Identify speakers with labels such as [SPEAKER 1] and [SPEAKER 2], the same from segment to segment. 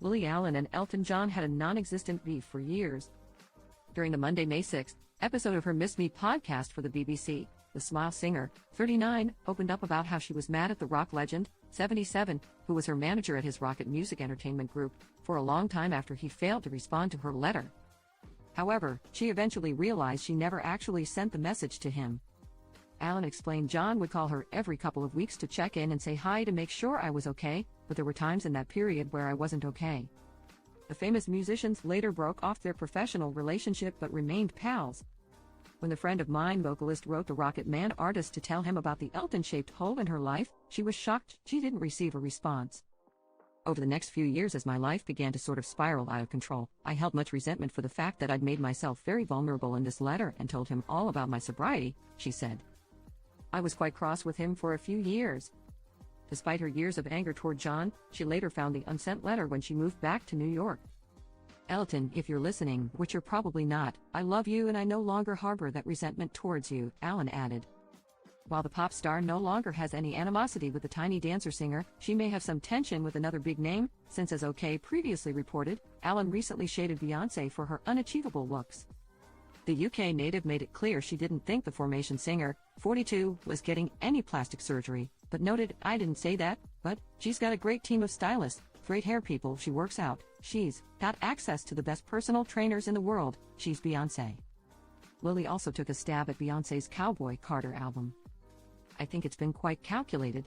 [SPEAKER 1] Lily Allen and Elton John had a non-existent beef for years. During the Monday, May 6 episode of her Miss Me podcast for the BBC, the Smile singer, 39, opened up about how she was mad at the rock legend, 77, who was her manager at his Rocket Music Entertainment Group, for a long time after he failed to respond to her letter. However, she eventually realized she never actually sent the message to him. Allen explained John would call her every couple of weeks to check in and say hi to make sure I was okay, but there were times in that period where I wasn't okay. The famous musicians later broke off their professional relationship but remained pals. When the Friend of Mine vocalist wrote the Rocket Man artist to tell him about the Elton-shaped hole in her life, she was shocked she didn't receive a response. Over the next few years, as my life began to sort of spiral out of control, I held much resentment for the fact that I'd made myself very vulnerable in this letter and told him all about my sobriety, she said. I was quite cross with him for a few years. Despite her years of anger toward John, she later found the unsent letter when she moved back to New York. Elton, if you're listening, which you're probably not, I love you and I no longer harbor that resentment towards you, Allen added. While the pop star no longer has any animosity with the tiny dancer singer, she may have some tension with another big name, since as OK previously reported, Allen recently shaded Beyonce for her unachievable looks. The UK native made it clear she didn't think the Formation singer, 42, was getting any plastic surgery, but noted, I didn't say that, but she's got a great team of stylists, great hair people, she works out, she's got access to the best personal trainers in the world, she's Beyonce. Lily also took a stab at Beyonce's Cowboy Carter album. I think it's been quite calculated.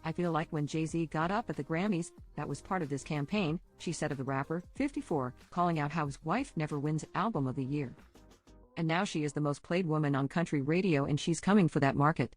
[SPEAKER 1] I feel like when Jay-Z got up at the Grammys, that was part of this campaign, she said of the rapper, 54, calling out how his wife never wins Album of the Year. And now she is the most played woman on country radio and she's coming for that market.